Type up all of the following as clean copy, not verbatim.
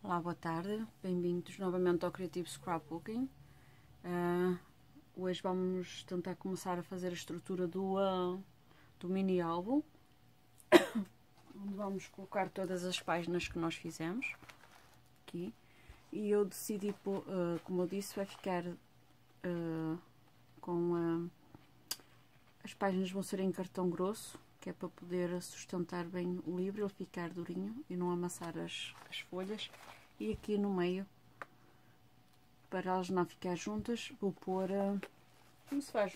Olá, boa tarde, bem-vindos novamente ao Creative Scrapbooking. Hoje vamos tentar começar a fazer a estrutura do mini álbum, onde vamos colocar todas as páginas que nós fizemos aqui. E eu decidi, como eu disse, vai ficar as páginas vão ser em cartão grosso, que é para poder sustentar bem o livro, ele ficar durinho e não amassar as folhas. E aqui no meio, para elas não ficar juntas, vou pôr, como se faz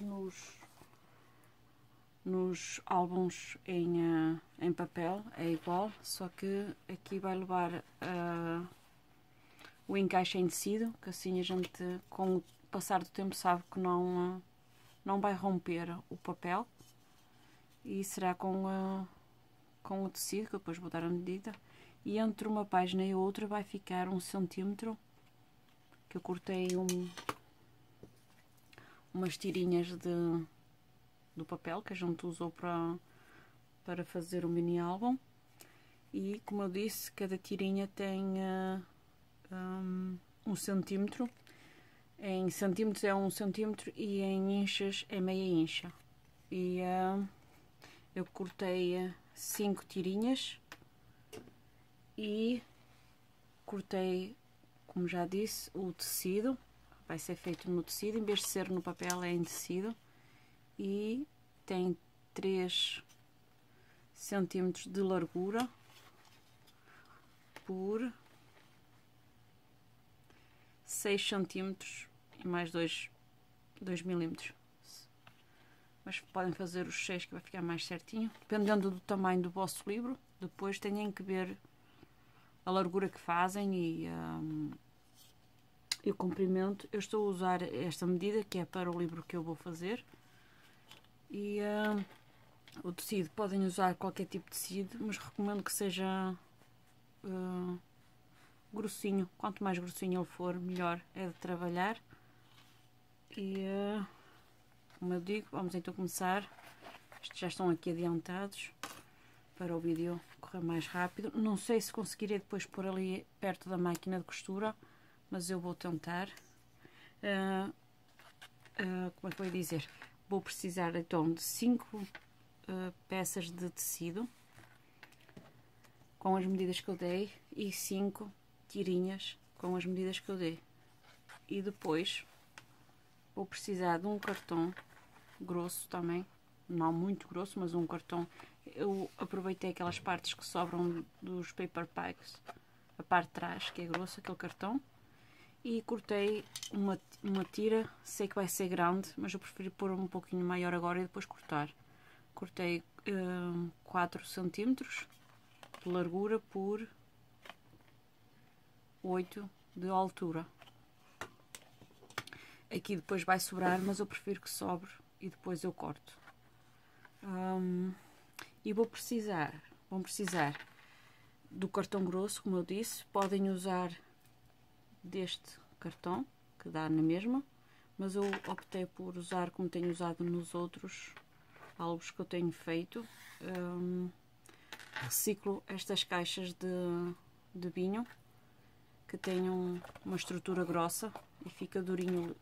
nos álbuns em papel, é igual, só que aqui vai levar o encaixe em tecido, que assim a gente, com o passar do tempo, sabe que não vai romper o papel. E será com o tecido, que eu depois vou dar a medida. E entre uma página e outra vai ficar 1 centímetro, que eu cortei umas tirinhas do papel que a gente usou para fazer o mini álbum. E como eu disse, cada tirinha tem 1 centímetro. Em centímetros é 1 centímetro e em inchas é meia incha. E eu cortei 5 tirinhas e cortei, como já disse, o tecido. Vai ser feito no tecido, em vez de ser no papel é em tecido. E tem 3 centímetros de largura por 6 centímetros e mais 2 milímetros. Mas podem fazer os 6, que vai ficar mais certinho, dependendo do tamanho do vosso livro. Depois têm que ver a largura que fazem e o comprimento. Eu estou a usar esta medida, que é para o livro que eu vou fazer. E o tecido, podem usar qualquer tipo de tecido, mas recomendo que seja grossinho. Quanto mais grossinho ele for, melhor é de trabalhar. E como eu digo, vamos então começar. Estes já estão aqui adiantados para o vídeo correr mais rápido. Não sei se conseguirei depois pôr ali perto da máquina de costura, mas eu vou tentar. Como é que eu ia dizer? Vou precisar então de 5 peças de tecido com as medidas que eu dei e 5 tirinhas com as medidas que eu dei. E depois vou precisar de um cartão grosso também, não muito grosso, mas um cartão. Eu aproveitei aquelas partes que sobram dos paper packs, a parte de trás que é grossa, aquele cartão, e cortei uma tira. Sei que vai ser grande, mas eu preferi pôr um pouquinho maior agora e depois cortar. Cortei 4 centímetros de largura por 8 de altura. Aqui depois vai sobrar, mas eu prefiro que sobre e depois eu corto. E vão precisar do cartão grosso, como eu disse. Podem usar deste cartão, que dá na mesma, mas eu optei por usar como tenho usado nos outros álbuns que eu tenho feito. Reciclo estas caixas de vinho, que tenham uma estrutura grossa e fica durinho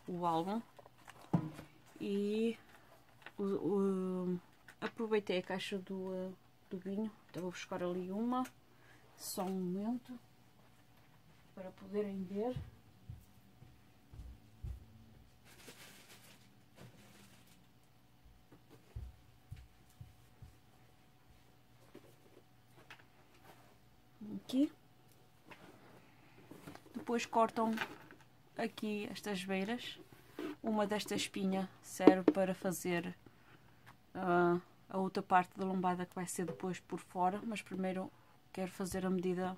o álbum. E aproveitei a caixa do vinho, então vou buscar ali uma, só um momento, para poderem ver. Aqui. Depois cortam aqui estas beiras. Uma desta espinha serve para fazer a outra parte da lombada, que vai ser depois por fora, mas primeiro quero fazer a medida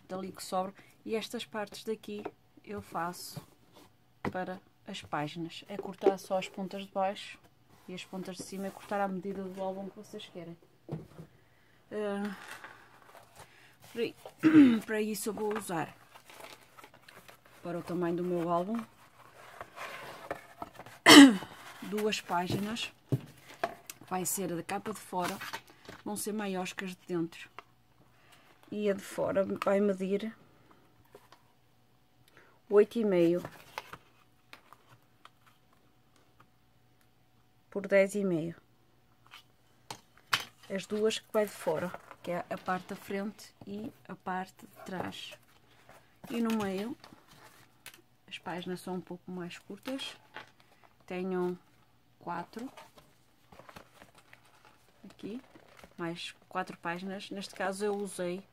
dali que sobra. E estas partes daqui eu faço para as páginas. É cortar só as pontas de baixo e as pontas de cima é cortar à medida do álbum que vocês querem. Para isso eu vou usar, para o tamanho do meu álbum, 2 páginas. Vai ser da capa de fora, vão ser maiores que as de dentro. E a de fora vai medir 8,5 por 10,5. As duas que vai de fora, que é a parte da frente e a parte de trás. E no meio, as páginas são um pouco mais curtas. Tenho 4 aqui, mais 4 páginas. Neste caso eu usei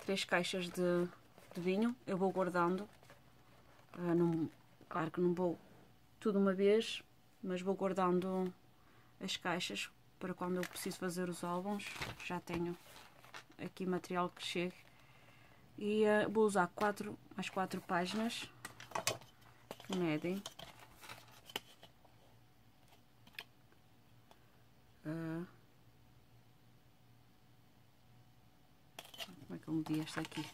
3 caixas de vinho. Eu vou guardando, claro que não vou tudo uma vez, mas vou guardando as caixas para quando eu preciso fazer os álbuns. Já tenho aqui material que chegue. E vou usar mais 4 páginas que medem como é que eu medi esta aqui?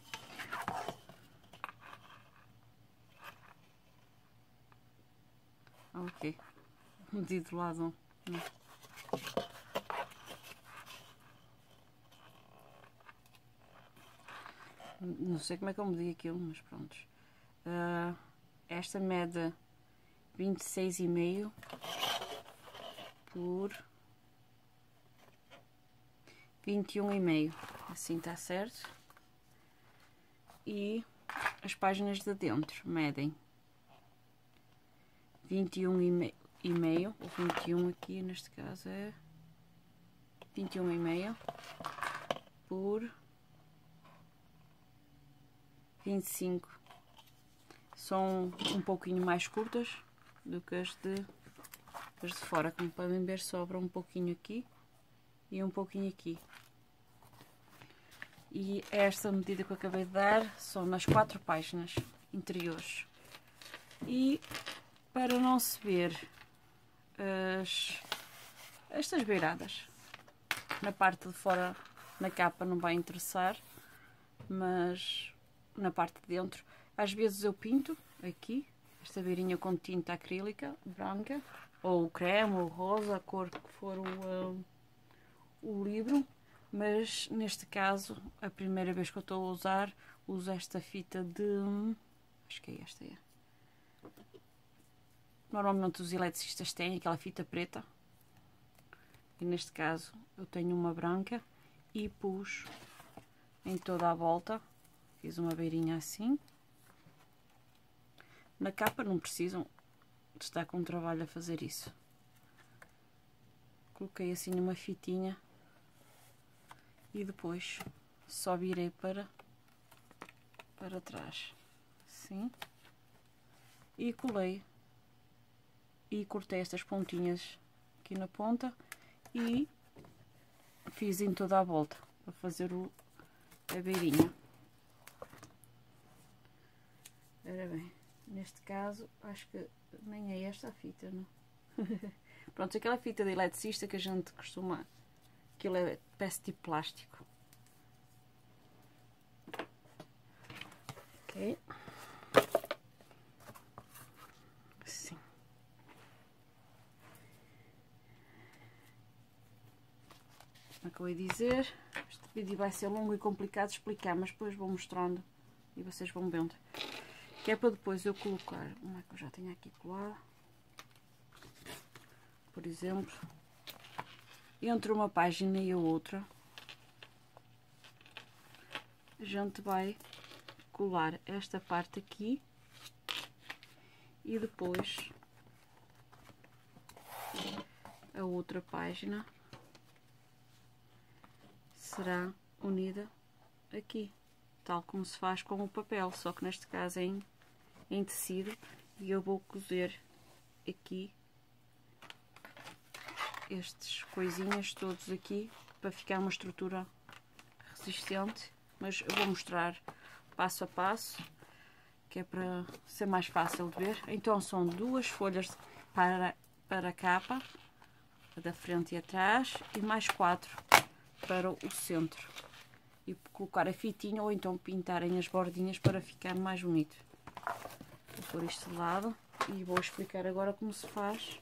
Ok, medi do lado. Não sei como é que eu medi aquilo, mas pronto. Esta mede 26,5 por 21,5. Assim está certo. E as páginas de dentro medem 21,5, ou 21 aqui neste caso é 21,5 por 25. São um pouquinho mais curtas do que as de fora. Como podem ver, sobra um pouquinho aqui e um pouquinho aqui. E esta medida que eu acabei de dar são nas 4 páginas interiores. E para não se ver estas beiradas na parte de fora, na capa não vai interessar, mas na parte de dentro, às vezes eu pinto aqui, esta beirinha com tinta acrílica branca, ou creme, ou rosa, a cor que for o livro, mas neste caso, a primeira vez que eu estou a usar, uso esta fita de... acho que é esta, é. Normalmente os eletricistas têm aquela fita preta, e neste caso eu tenho uma branca e pus em toda a volta. Fiz uma beirinha assim. Na capa não precisam de estar com trabalho a fazer isso. Coloquei assim uma fitinha e depois só virei para trás, assim, e colei e cortei estas pontinhas aqui na ponta e fiz em toda a volta para fazer a beirinha. Ora bem, neste caso acho que nem é esta a fita, não? Pronto, aquela fita de eletricista que a gente costuma, aquilo é peça tipo plástico. Ok, assim. Como é que eu ia dizer? Este vídeo vai ser longo e complicado de explicar, mas depois vou mostrando e vocês vão vendo. Que é para depois eu colocar, como é que eu já tenho aqui colado, por exemplo, entre uma página e a outra, a gente vai colar esta parte aqui e depois a outra página será unida aqui, tal como se faz com o papel, só que neste caso é em tecido, e eu vou cozer aqui estes coisinhas todos aqui para ficar uma estrutura resistente, mas eu vou mostrar passo a passo, que é para ser mais fácil de ver. Então são 2 folhas para a capa, a da frente e atrás, e mais 4 para o centro, e colocar a fitinha ou então pintarem as bordinhas para ficar mais bonito. Vou pôr isto de lado e vou explicar agora como se faz.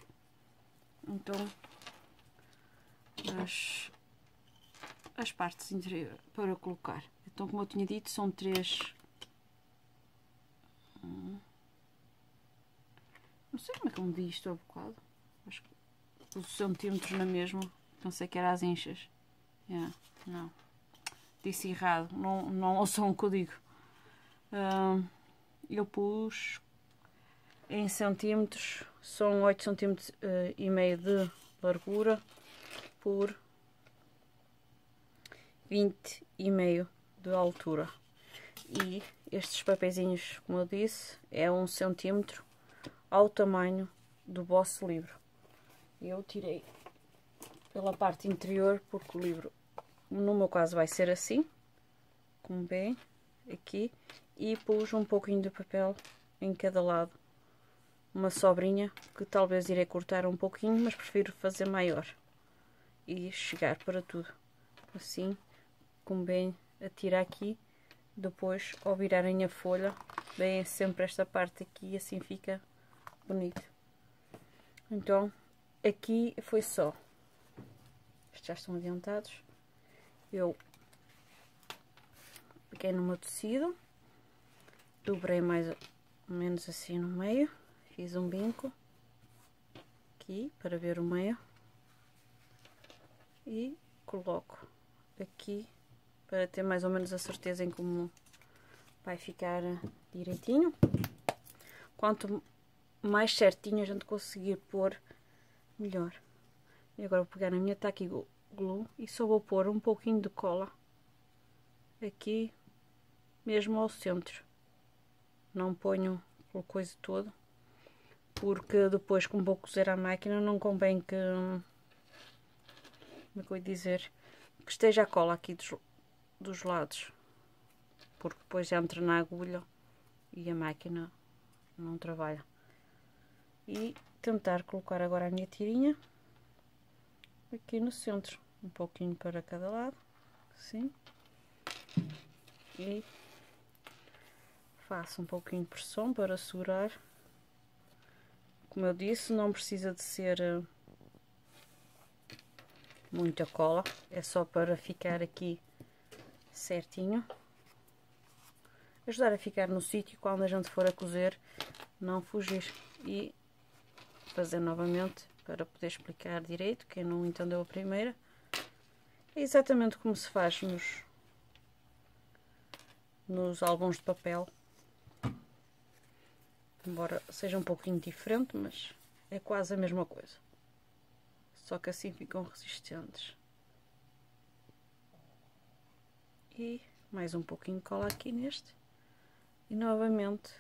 Então as partes interiores para colocar. Então, como eu tinha dito, são 3. Não sei como é que eu medi isto há bocado. Acho que os centímetros na mesma. Pensei que era as inchas. Não. Disse errado. Não ouçam o que eu digo. Eu pus em centímetros. São 8 centímetros e meio de largura por 20,5 de altura. E estes papeizinhos, como eu disse, é 1 centímetro ao tamanho do vosso livro. Eu tirei pela parte interior porque o livro, no meu caso, vai ser assim, como bem aqui, e pus um pouquinho de papel em cada lado, uma sobrinha que talvez irei cortar um pouquinho, mas prefiro fazer maior e chegar para tudo assim, como bem a tirar aqui. Depois, ao virarem a folha, vem sempre esta parte aqui e assim fica bonito. Então, aqui foi só. Estes já estão adiantados. Eu peguei no meu tecido, dobrei mais ou menos assim no meio, fiz um bico aqui para ver o meio e coloco aqui para ter mais ou menos a certeza em como vai ficar direitinho. Quanto mais certinho a gente conseguir pôr, melhor. E agora vou pegar na minha tacky glue e só vou pôr um pouquinho de cola aqui mesmo ao centro. Não ponho pelo coisa todo, porque depois, como vou cozer à máquina, não convém que, como é que eu ia dizer, que esteja a cola aqui dos lados, porque depois entra na agulha e a máquina não trabalha. E tentar colocar agora a minha tirinha aqui no centro, um pouquinho para cada lado, assim, e faço um pouquinho de pressão para segurar. Como eu disse, não precisa de ser muita cola, é só para ficar aqui certinho, ajudar a ficar no sítio quando a gente for a cozer, não fugir. E fazer novamente para poder explicar direito, quem não entendeu a primeira. É exatamente como se faz nos álbuns de papel, embora seja um pouquinho diferente, mas é quase a mesma coisa, só que assim ficam resistentes. E mais um pouquinho de cola aqui neste, e novamente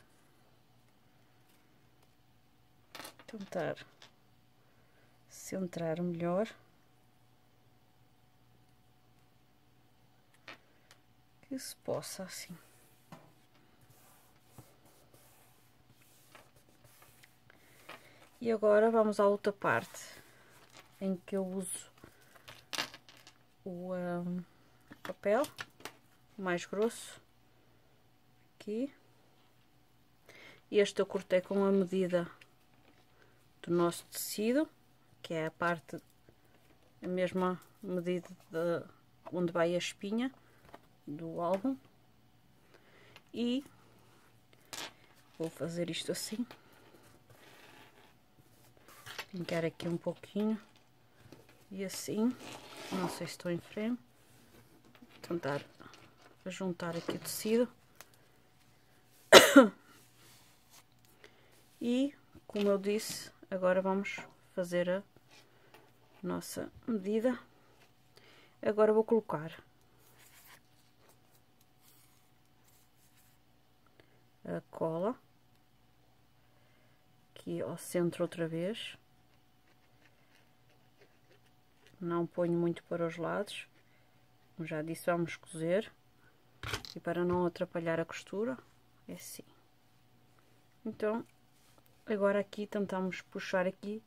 tentar centrar melhor, que se possa assim. E agora vamos à outra parte em que eu uso o papel mais grosso aqui. Este eu cortei com a medida do nosso tecido, que é a parte, a mesma medida de onde vai a espinha do álbum, e vou fazer isto assim, pintar aqui um pouquinho e assim, não sei se estou em frame, tentar juntar aqui o tecido. E como eu disse, agora vamos fazer a nossa medida. Agora vou colocar a cola aqui ao centro outra vez. Não ponho muito para os lados, como já disse, vamos cozer, e para não atrapalhar a costura, é assim. Então, agora aqui tentamos puxar aqui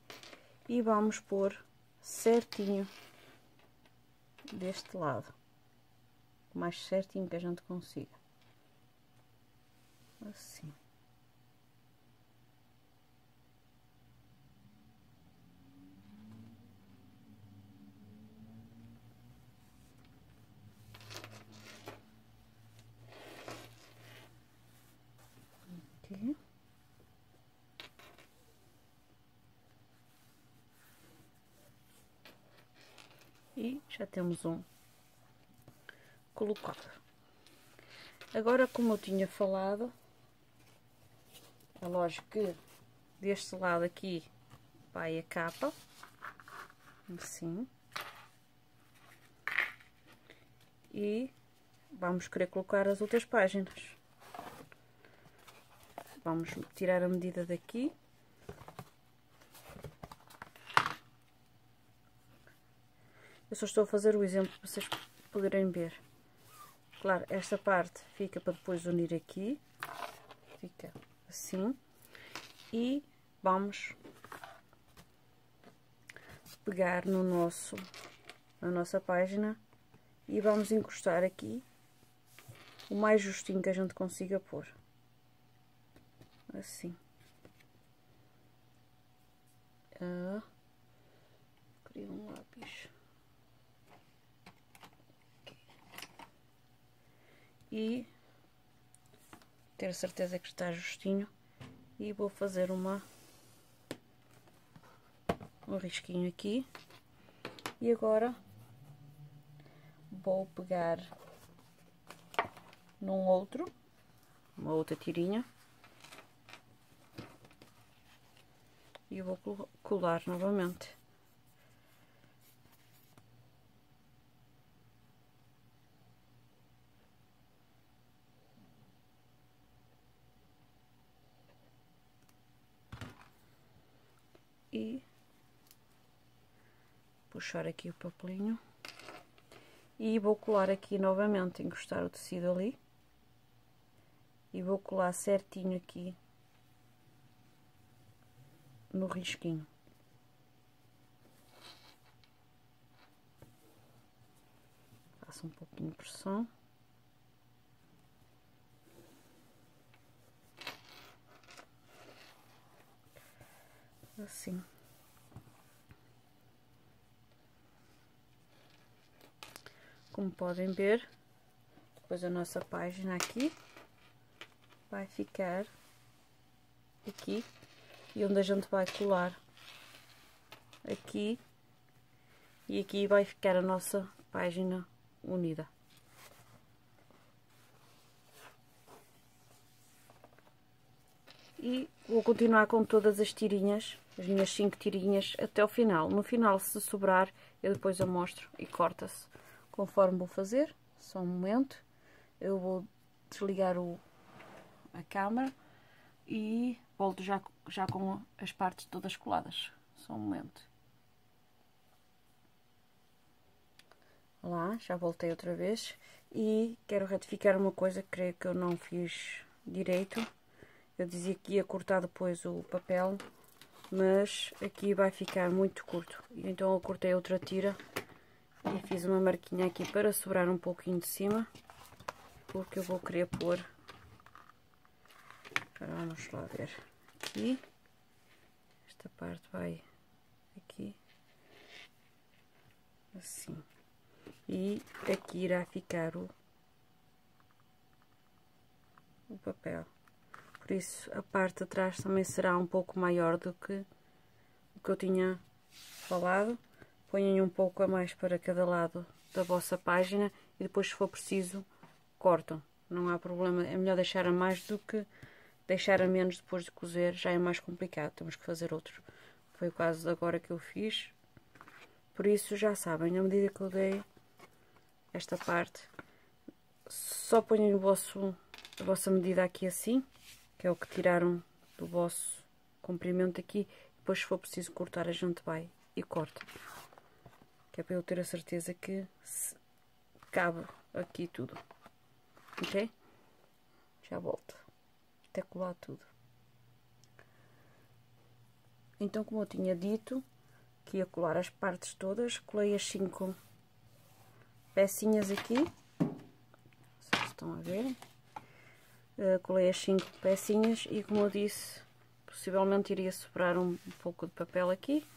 e vamos pôr certinho deste lado, o mais certinho que a gente consiga, assim. E já temos um colocado. Agora, como eu tinha falado, é lógico que deste lado aqui vai a capa, assim, e vamos querer colocar as outras páginas. Vamos tirar a medida daqui. Eu só estou a fazer o exemplo para vocês poderem ver. Claro, esta parte fica para depois unir aqui, fica assim, e vamos pegar na nossa página e vamos encostar aqui o mais justinho que a gente consiga pôr, assim. Queria um lápis. E ter certeza que está justinho, e vou fazer um risquinho aqui. E agora vou pegar uma outra tirinha, e vou colar novamente. E puxar aqui o papelinho e vou colar aqui novamente, encostar o tecido ali e vou colar certinho aqui no risquinho. Faço um pouquinho de pressão. Assim. Como podem ver, depois a nossa página aqui vai ficar aqui, e onde a gente vai colar aqui, e aqui vai ficar a nossa página unida. E vou continuar com todas as tirinhas, as minhas 5 tirinhas, até o final. No final, se sobrar, eu depois a mostro e corta-se conforme vou fazer. Só um momento, eu vou desligar a câmera e volto já com as partes todas coladas. Só um momento. Lá, já voltei outra vez e quero retificar uma coisa que creio que eu não fiz direito. Eu dizia que ia cortar depois o papel, mas aqui vai ficar muito curto. Então eu cortei outra tira e fiz uma marquinha aqui para sobrar um pouquinho de cima, porque eu vou querer pôr. Agora vamos lá ver. Aqui, esta parte vai aqui, assim. E aqui irá ficar o papel. Por isso, a parte de trás também será um pouco maior do que o que eu tinha falado. Ponham um pouco a mais para cada lado da vossa página e depois, se for preciso, cortam. Não há problema, é melhor deixar a mais do que deixar a menos depois de cozer, já é mais complicado, temos que fazer outro. Foi o caso de agora que eu fiz. Por isso, já sabem, à medida que eu dei esta parte, só ponham a vossa medida aqui assim, que é o que tiraram do vosso comprimento aqui. Depois, se for preciso cortar, a gente vai e corta, que é para eu ter a certeza que cabe aqui tudo. Ok? Já volto até colar tudo. Então, como eu tinha dito que ia colar as partes todas, colei as 5 pecinhas aqui, vocês estão a ver. Colei as 5 pecinhas e, como eu disse, possivelmente iria sobrar um pouco de papel aqui,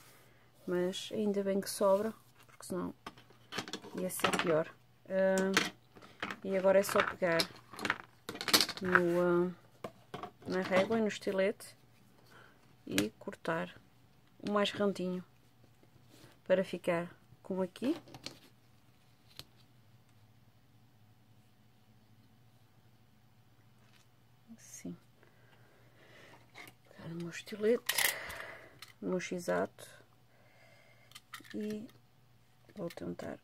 mas ainda bem que sobra, porque senão ia ser pior. E agora é só pegar na régua e no estilete e cortar o mais rentinho para ficar como aqui, meu estilete, o meu x-ato, e vou tentar,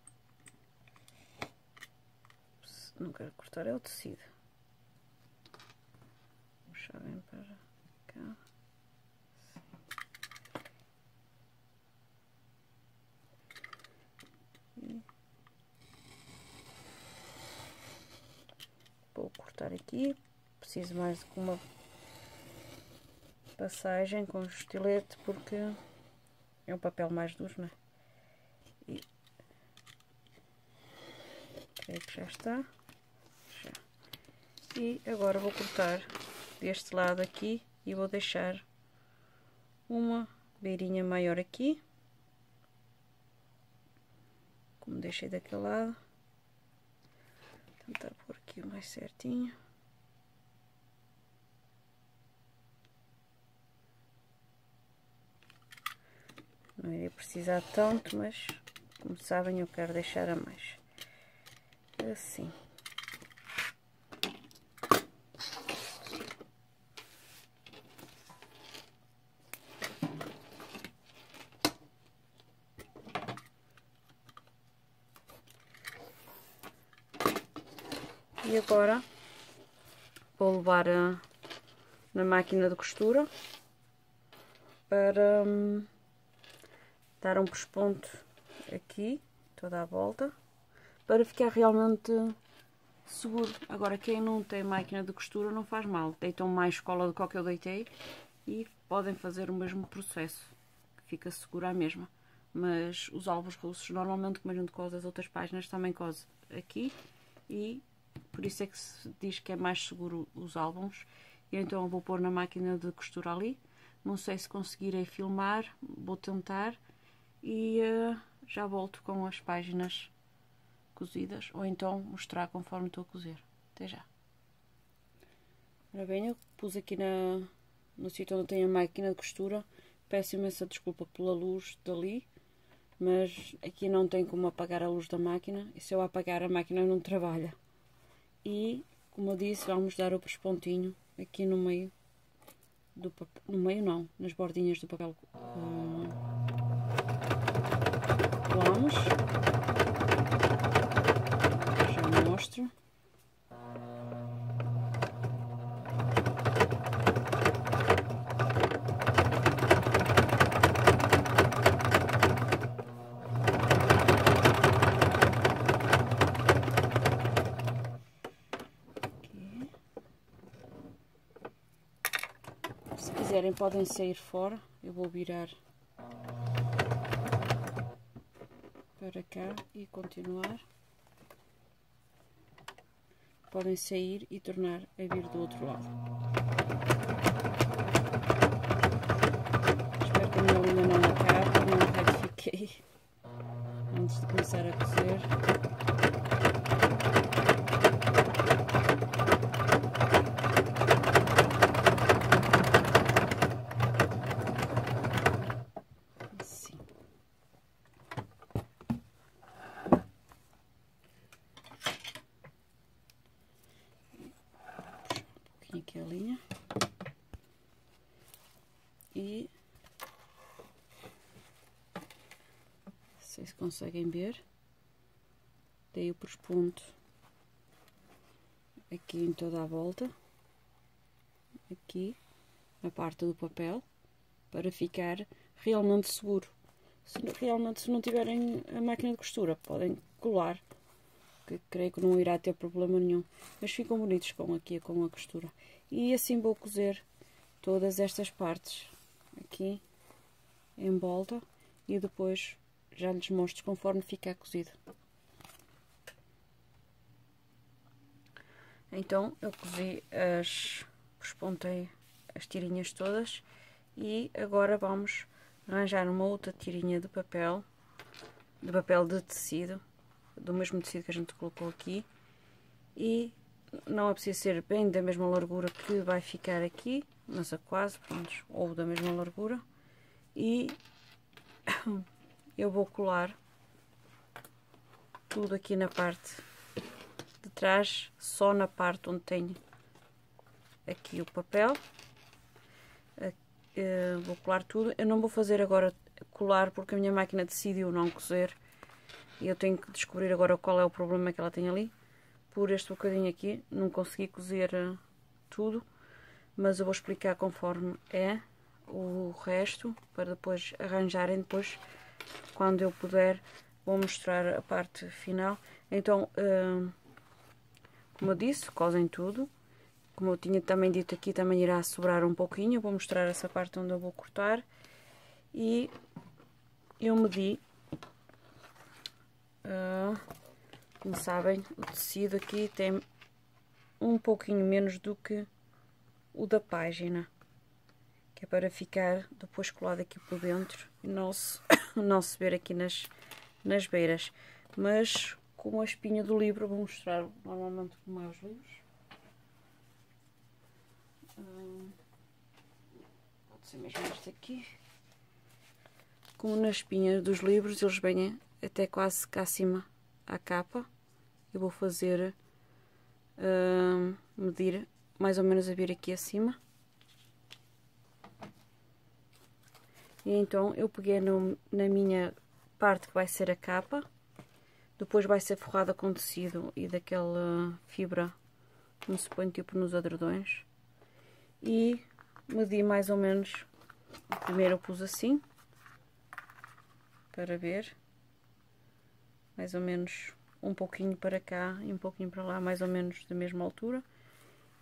não quero cortar é o tecido, vou puxar bem para cá. E vou cortar aqui, preciso mais de uma passagem com o estilete porque é um papel mais duro, não é? E creio que já está. Já. E agora vou cortar deste lado aqui e vou deixar uma beirinha maior aqui, como deixei daquele lado. Vou tentar pôr aqui o mais certinho. Não iria precisar tanto, mas como sabem eu quero deixar a mais. Assim. E agora vou levar na máquina de costura para dar um pesponto aqui, toda a volta, para ficar realmente seguro. Agora, quem não tem máquina de costura não faz mal, deitam mais cola do que o que eu deitei e podem fazer o mesmo processo, que fica segura a mesma. Mas os álbuns russos, normalmente, como a gente cose as outras páginas, também cose aqui, e por isso é que se diz que é mais seguro os álbuns. E então eu vou pôr na máquina de costura ali. Não sei se conseguirei filmar, vou tentar, e já volto com as páginas cozidas, ou então mostrar conforme estou a cozer. Até já. Ora bem, eu pus aqui no sítio onde tenho a máquina de costura. Peço imensa desculpa pela luz dali, mas aqui não tem como apagar a luz da máquina, e se eu apagar a máquina não trabalha. E, como eu disse, vamos dar o pespontinho aqui no meio do papel, no meio não, nas bordinhas do papel. Vamos, já mostro. Se quiserem podem sair fora, eu vou virar para cá e continuar. Podem sair e tornar a vir do outro lado. Espero que a minha linha não acabe, não retifiquei antes de começar a cozer. Aqui a linha e vocês conseguem ver, dei o pesponto aqui em toda a volta, aqui na parte do papel, para ficar realmente seguro. Se não tiverem a máquina de costura, podem colar, que creio que não irá ter problema nenhum, mas ficam bonitos com a costura. E assim vou cozer todas estas partes aqui em volta e depois já lhes mostro conforme ficar cozido. Então eu cozi pespontei as tirinhas todas e agora vamos arranjar uma outra tirinha de papel de tecido, do mesmo tecido que a gente colocou aqui, e não é preciso ser bem da mesma largura que vai ficar aqui, mas a quase, pronto, ou da mesma largura, e eu vou colar tudo aqui na parte de trás, só na parte onde tenho aqui o papel, vou colar tudo. Eu não vou fazer agora colar porque a minha máquina decidiu não cozer. E eu tenho que descobrir agora qual é o problema que ela tem ali. Por este bocadinho aqui, não consegui cozer tudo. Mas eu vou explicar conforme é o resto, para depois arranjarem. Depois, quando eu puder, vou mostrar a parte final. Então, como eu disse, cosem tudo. Como eu tinha também dito aqui, também irá sobrar um pouquinho. Eu vou mostrar essa parte onde eu vou cortar. E eu medi, como sabem, o tecido aqui tem um pouquinho menos do que o da página, que é para ficar depois colado aqui por dentro e não se, não se ver aqui nas beiras. Mas com a espinha do livro, vou mostrar normalmente como é os livros. Pode ser mesmo este aqui. Como na espinha dos livros, eles vêm até quase cá acima à capa. Eu vou fazer medir mais ou menos a vir aqui acima. E então eu peguei na minha parte que vai ser a capa. Depois vai ser forrada com tecido e daquela fibra como se põe tipo nos edredões. E medi mais ou menos. Primeiro eu pus assim, para ver. Mais ou menos um pouquinho para cá e um pouquinho para lá, mais ou menos da mesma altura.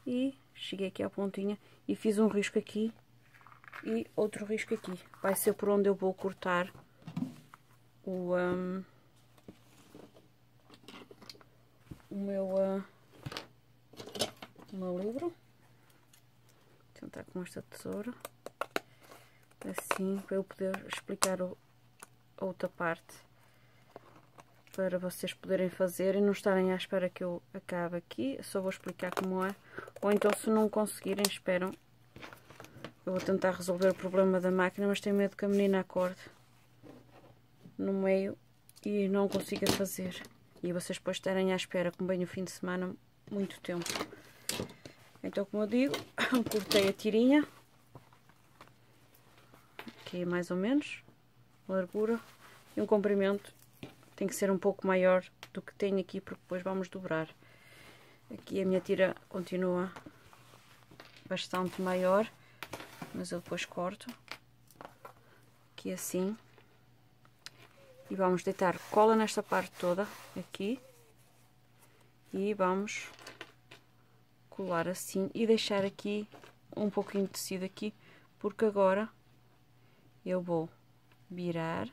E cheguei aqui à pontinha e fiz um risco aqui e outro risco aqui. Vai ser por onde eu vou cortar o meu livro. Vou tentar com esta tesoura, assim, para eu poder explicar a outra parte, para vocês poderem fazer e não estarem à espera que eu acabe aqui. Eu só vou explicar como é, ou então se não conseguirem, esperam. Eu vou tentar resolver o problema da máquina, mas tenho medo que a menina acorde no meio e não consiga fazer. E vocês depois estarem à espera, como bem o fim de semana, muito tempo. Então, como eu digo, cortei a tirinha. Aqui mais ou menos, largura. E um comprimento tem que ser um pouco maior do que tenho aqui, porque depois vamos dobrar. Aqui a minha tira continua bastante maior, mas eu depois corto. Aqui assim. E vamos deitar cola nesta parte toda, aqui. E vamos colar assim e deixar aqui um pouquinho de tecido aqui, porque agora eu vou virar,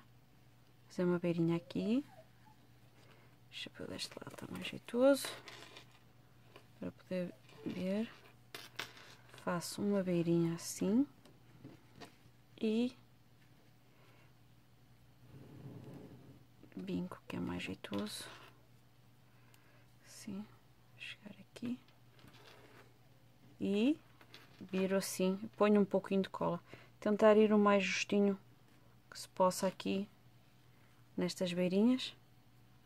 fazer uma beirinha aqui. Deixa eu ver deste lado, está mais jeitoso para poder ver. Faço uma beirinha assim e binco, que é mais jeitoso. Assim, chegar aqui e viro assim, ponho um pouquinho de cola, tentar ir o mais justinho que se possa aqui nestas beirinhas,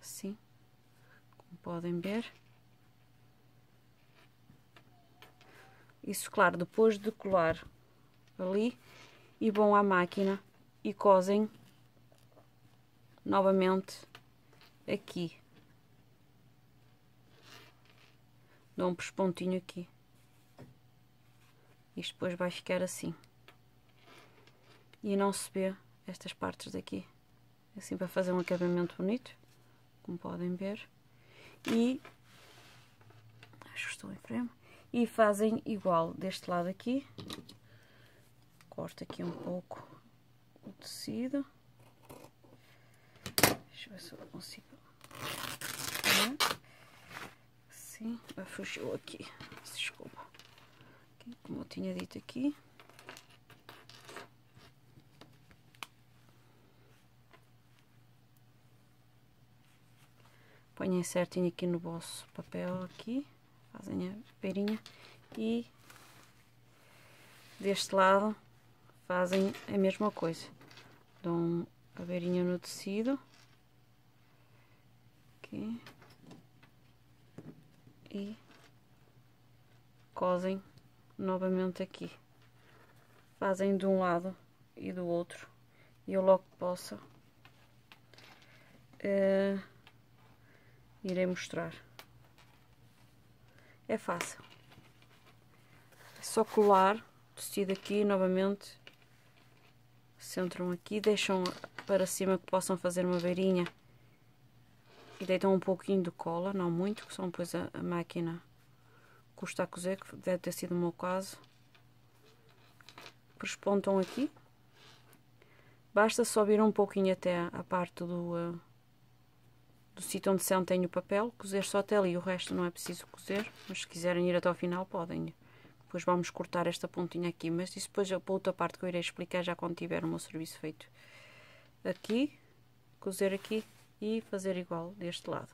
assim, como podem ver. Isso, claro, depois de colar ali, e vão à máquina e cosem novamente aqui. Dão um pespontinho aqui. Isto depois vai ficar assim. E não se vê estas partes daqui. Assim, para fazer um acabamento bonito, como podem ver. E acho que estou em frame. E fazem igual deste lado aqui. Corto aqui um pouco o tecido. Deixa eu ver se eu consigo. Assim, fugiu aqui. Desculpa. Aqui, como eu tinha dito aqui. Ponhem certinho aqui no vosso papel aqui. Fazem a beirinha. E deste lado fazem a mesma coisa. Dão a beirinha no tecido. Aqui. E cosem novamente aqui. fazem de um lado e do outro, e eu logo que possa irei mostrar. É fácil, é só colar o tecido aqui novamente, centram aqui, deixam para cima que possam fazer uma beirinha e deitam um pouquinho de cola, não muito, que só depois a máquina custa a cozer, que deve ter sido o meu caso. Prespontam aqui, basta só vir um pouquinho até a parte do sítio onde sentem o papel, cozer só até ali, o resto não é preciso cozer, mas se quiserem ir até ao final podem. Depois vamos cortar esta pontinha aqui, mas isso depois para outra parte que eu irei explicar já quando tiver o meu serviço feito. Aqui, cozer aqui e fazer igual deste lado,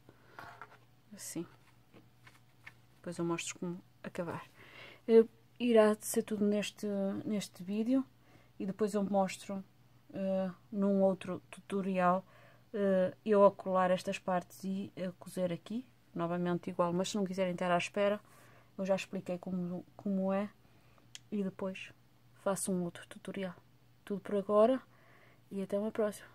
assim. Depois eu mostro como acabar. Irá ser tudo neste vídeo e depois eu mostro num outro tutorial eu a colar estas partes e a cozer aqui, novamente igual, mas se não quiserem estar à espera, eu já expliquei como é e depois faço um outro tutorial. Tudo por agora e até uma próxima.